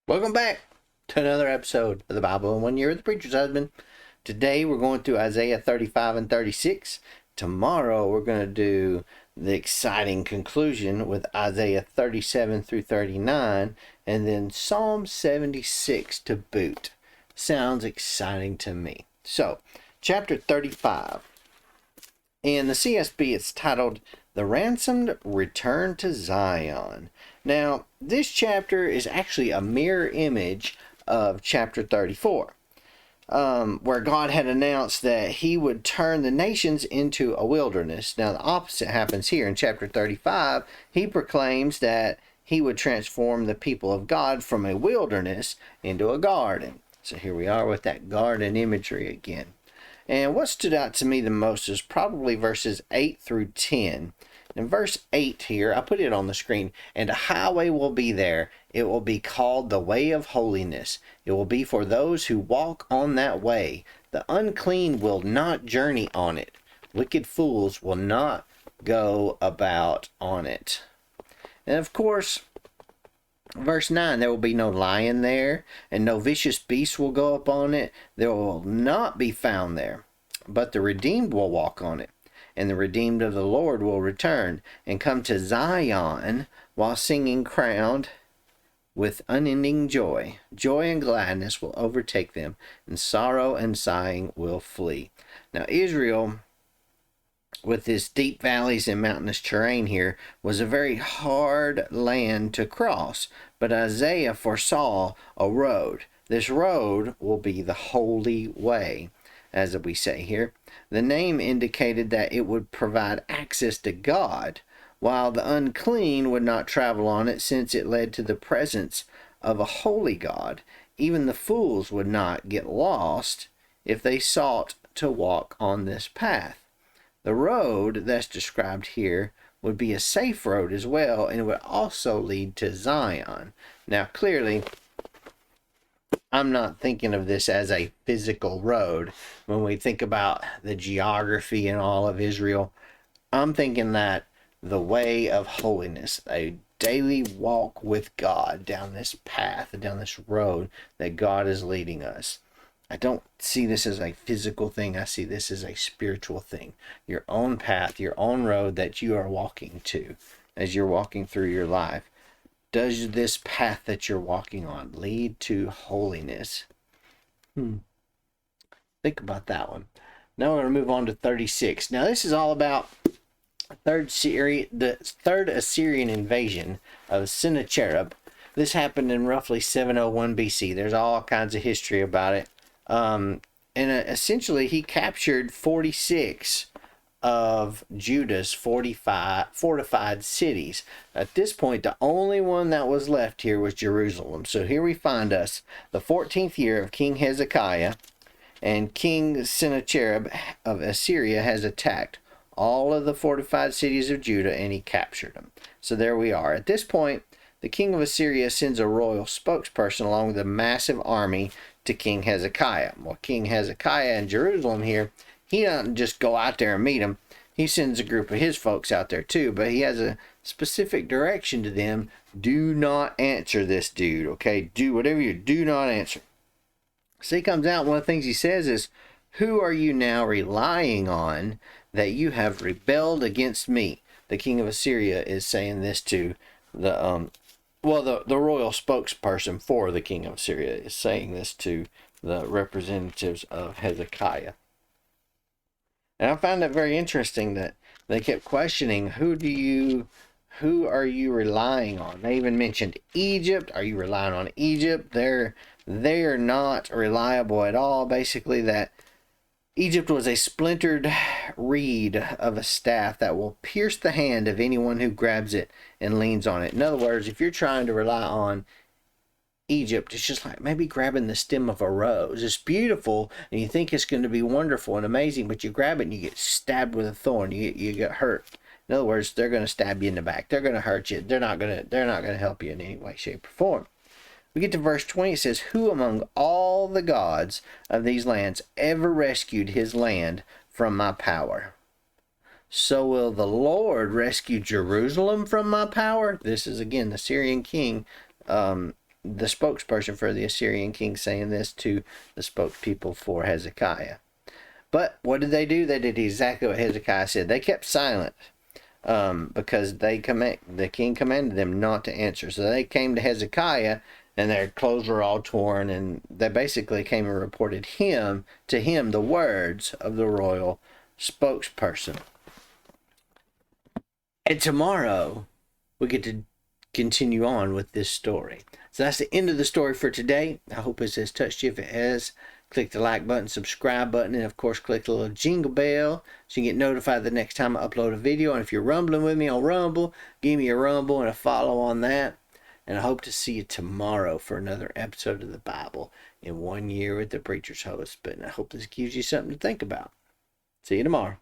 Welcome back to another episode of the Bible in 1 Year with the Preacher's Husband. Today we're going through Isaiah 35 and 36. Tomorrow we're going to do the exciting conclusion with Isaiah 37 through 39 and then Psalm 76 to boot. Sounds exciting to me. So, chapter 35. In the CSB it's titled, The Ransomed Return to Zion. Now, this chapter is actually a mirror image of chapter 34, where God had announced that he would turn the nations into a wilderness. Now, the opposite happens here in chapter 35. He proclaims that he would transform the people of God from a wilderness into a garden. So here we are with that garden imagery again. And what stood out to me the most is probably verses 8 through 10. In verse 8 here, I put it on the screen, and a highway will be there. It will be called the way of holiness. It will be for those who walk on that way. The unclean will not journey on it. Wicked fools will not go about on it. And of course, verse 9, there will be no lion there, and no vicious beast will go up on it. There will not be found there, but the redeemed will walk on it. And the redeemed of the Lord will return and come to Zion while singing, crowned with unending joy. Joy and gladness will overtake them, and sorrow and sighing will flee. Now, Israel, with its deep valleys and mountainous terrain here, was a very hard land to cross. But Isaiah foresaw a road. This road will be the holy way, as we say here. The name indicated that it would provide access to God, while the unclean would not travel on it, since it led to the presence of a holy God. Even the fools would not get lost if they sought to walk on this path. The road that's described here would be a safe road as well, and it would also lead to Zion. Now, clearly, I'm not thinking of this as a physical road. When we think about the geography and all of Israel, I'm thinking that the way of holiness, a daily walk with God down this path, down this road that God is leading us. I don't see this as a physical thing. I see this as a spiritual thing. Your own path, your own road that you are walking to as you're walking through your life. Does this path that you're walking on lead to holiness? Think about that one. Now we're going to move on to 36. Now this is all about the third Assyrian invasion of Sennacherib. This happened in roughly 701 BC. There's all kinds of history about it. And essentially he captured 46 of Judah's fortified cities. At this point, the only one that was left here was Jerusalem. So here we find us, the 14th year of King Hezekiah, and King Sennacherib of Assyria has attacked all of the fortified cities of Judah, and he captured them. So there we are. At this point, the king of Assyria sends a royal spokesperson along with a massive army to King Hezekiah. Well, King Hezekiah in Jerusalem here, he doesn't just go out there and meet him. He sends a group of his folks out there too, but he has a specific direction to them. Do not answer this dude, okay? Do whatever you do, not answer. So he comes out, one of the things he says is, who are you now relying on that you have rebelled against me? The king of Assyria is saying this to the royal spokesperson for the king of Assyria is saying this to the representatives of Hezekiah. And I found it very interesting that they kept questioning, who are you relying on? They even mentioned Egypt. Are you relying on Egypt? They are not reliable at all. Basically, that Egypt was a splintered reed of a staff that will pierce the hand of anyone who grabs it and leans on it. In other words, if you're trying to rely on Egypt, it's just like maybe grabbing the stem of a rose. It's beautiful and you think it's going to be wonderful and amazing, but you grab it and you get stabbed with a thorn. You get hurt. In other words, they're going to stab you in the back. They're going to hurt you. They're not going to help you in any way, shape, or form. We get to verse 20. It says, who among all the gods of these lands ever rescued his land from my power? So will the Lord rescue Jerusalem from my power? This is again the Syrian king the spokesperson for the Assyrian king saying this to the spokespeople for Hezekiah. But what did they do? They did exactly what Hezekiah said. They kept silent because the king commanded them not to answer. So they came to Hezekiah, and their clothes were all torn, and they basically came and reported to him the words of the royal spokesperson. And tomorrow, we get to continue on with this story. So that's the end of the story for today. I hope it has touched you. If it has, click the like button, subscribe button, and of course click the little jingle bell so you get notified the next time I upload a video. And if you're rumbling with me on Rumble, give me a rumble and a follow on that. And I hope to see you tomorrow for another episode of the Bible in 1 year with the Preacher's Host. But I hope this gives you something to think about. See you tomorrow.